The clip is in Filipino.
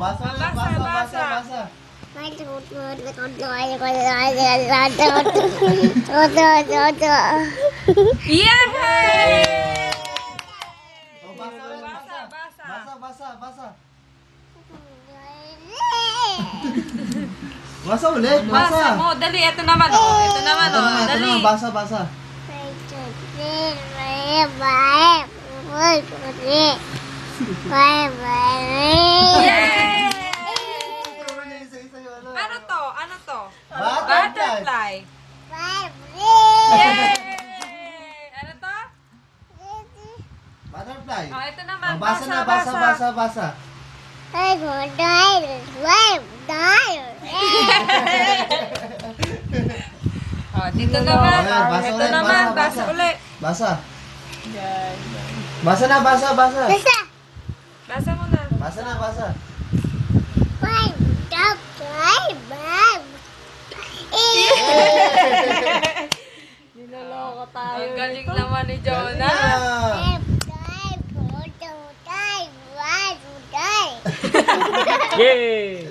basa na, Basa, basa, basa. basa, basa. Yay! Oh, basa ulit, Basa, basa. basa. Basa, basa, basa. Basa ulit, Basa basa. mo. Dali, ito naman oh. Ito naman Ito oh. naman, ito Dali. naman, basa, basa. Yay! Turo niya isa-isa yung ano. Ano to? Ano to? Butterfly. Butterfly. Yay! Ano to? Butterfly. Oh, ito naman. Oh, basa na, basa, basa, basa. Oh, dito naman. Ayan, basa Ito ulit, naman. basa, Basa basa. ulit. Basa. Basa na, basa, basa. Basa mo na. Basa na, basa. Niloloko tayo. Ang galing naman ni Jonah. Yeah. Yay!